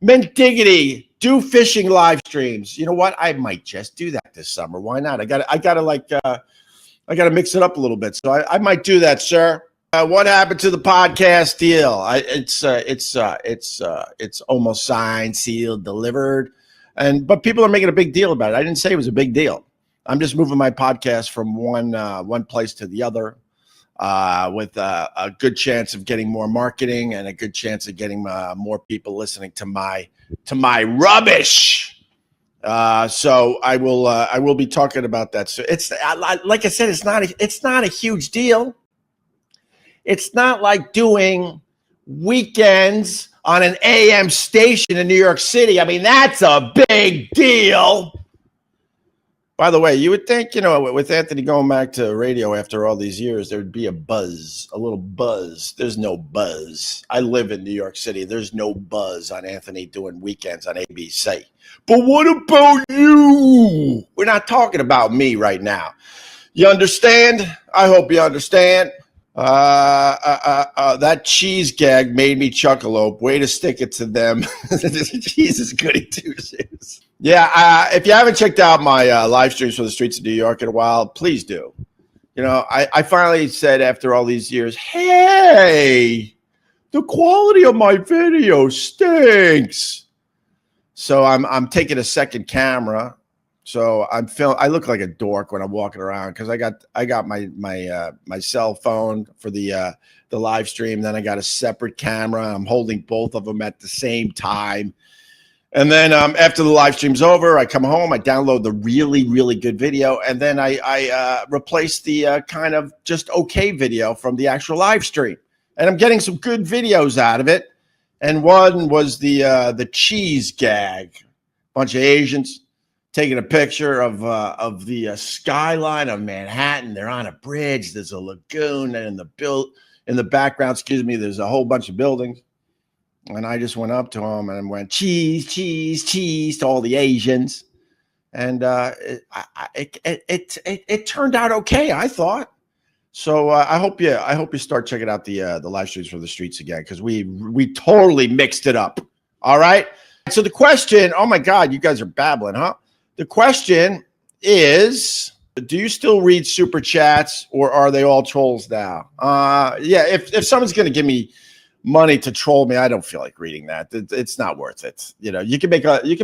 Mint Diggity, do fishing live streams. You know what? I might just do that this summer. Why not? I gotta mix it up a little bit. So I might do that, sir. What happened to the podcast deal? It's almost signed, sealed, delivered, but people are making a big deal about it. I didn't say it was a big deal. I'm just moving my podcast from one place to the other, with a good chance of getting more marketing and a good chance of getting more people listening to my rubbish. So I will be talking about that. So it's like I said, it's not a huge deal. It's not like doing weekends on an AM station in New York City. I mean, that's a big deal. By the way, you would think, with Anthony going back to radio after all these years, there'd be a little buzz. There's no buzz. I live in New York City. There's no buzz on Anthony doing weekends on ABC. But what about you? We're not talking about me right now. You understand? I hope you understand. That cheese gag made me chuckle. Ope. Way to stick it to them. Jesus, goody two shoes. Yeah, if you haven't checked out my live streams for the streets of New York in a while, please do. I finally said after all these years, hey, the quality of my video stinks. So I'm taking a second camera. So I look like a dork when I'm walking around because I got my cell phone for the live stream. Then I got a separate camera. I'm holding both of them at the same time. And then after the live stream's over, I come home, I download the really, really good video, and then I replace the kind of just okay video from the actual live stream. And I'm getting some good videos out of it. And one was the cheese gag. Bunch of Asians taking a picture of the skyline of Manhattan. They're on a bridge. There's a lagoon, and in the background, there's a whole bunch of buildings. And I just went up to them and went cheese, cheese, cheese to all the Asians, and it turned out okay, I thought. So I hope you start checking out the live streams from the streets again, because we totally mixed it up. All right. So the question, oh my God, you guys are babbling, huh? The question is, do you still read super chats, or are they all trolls now? Yeah, if someone's going to give me money to troll me, I don't feel like reading that. It's not worth it. You can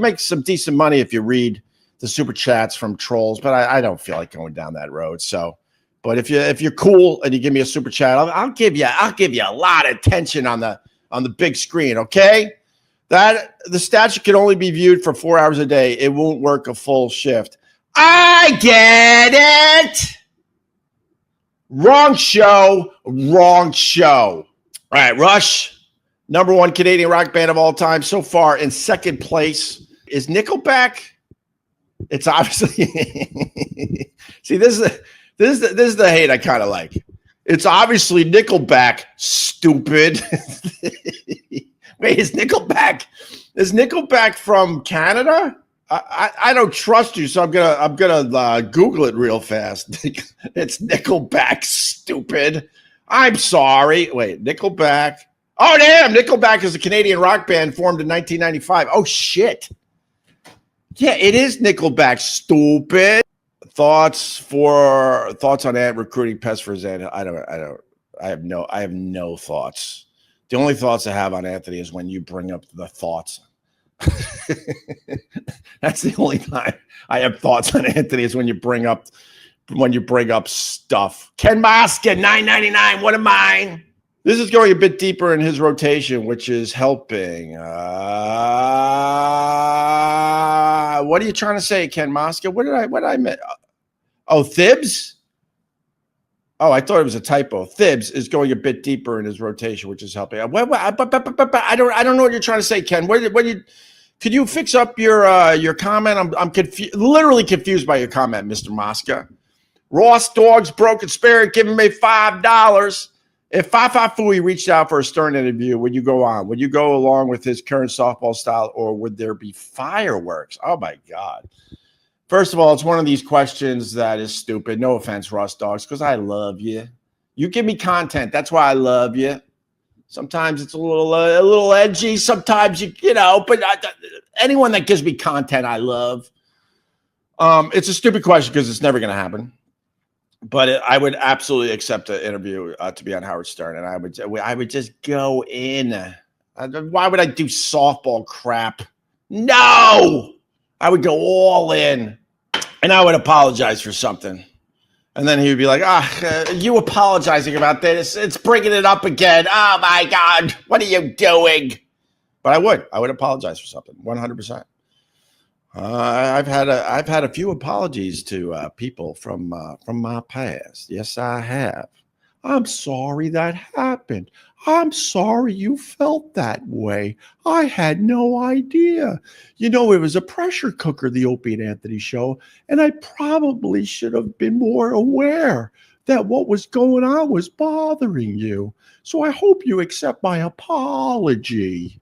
make some decent money if you read the super chats from trolls, but I don't feel like going down that road. So, but if you're cool and you give me a super chat, I'll give you a lot of attention on the big screen. Okay, that the statue can only be viewed for 4 hours a day. It won't work a full shift. I get it. Wrong show. All right, Rush, number one Canadian rock band of all time. So far in second place is Nickelback. It's obviously see, this is the hate I kind of like. It's obviously Nickelback, stupid. Wait, is Nickelback from Canada? I don't trust you, so I'm gonna Google it real fast. It's Nickelback, stupid. I'm sorry. Wait, Nickelback. Oh, damn. Nickelback is a Canadian rock band formed in 1995. Oh, shit. Yeah, it is Nickelback, stupid. Thoughts on ad recruiting pests for Zan. I have no thoughts. The only thoughts I have on Anthony is when you bring up the thoughts. That's the only time I have thoughts on Anthony is when you bring up stuff. Ken Mosca, $9.99. What am I? This is going a bit deeper in his rotation, which is helping. What are you trying to say, Ken Mosca? What did I mean? Oh, Thibs? Oh, I thought it was a typo. Thibs is going a bit deeper in his rotation, which is helping. But I don't know what you're trying to say, Ken. Could you fix up your comment? I'm literally confused by your comment, Mr. Mosca. Ross Dog's Broken Spirit giving me $5. If Fafa Fui reached out for a Stern interview, would you go on? Would you go along with his current softball style, or would there be fireworks? Oh, my God. First of all, it's one of these questions that is stupid. No offense, Ross Dogs, because I love you. You give me content. That's why I love you. Sometimes it's a little edgy. Sometimes but anyone that gives me content, I love. It's a stupid question because it's never going to happen. But I would absolutely accept an interview to be on Howard Stern, and I would just go in. Why would I do softball crap? No, I would go all in, and I would apologize for something. And then he would be like, you apologizing about this? It's bringing it up again. Oh, my God. What are you doing? But I would apologize for something, 100%. I've had a few apologies to people from my past. Yes, I have. I'm sorry that happened. I'm sorry you felt that way. I had no idea. It was a pressure cooker, the Opie and Anthony show, and I probably should have been more aware that what was going on was bothering you. So I hope you accept my apology.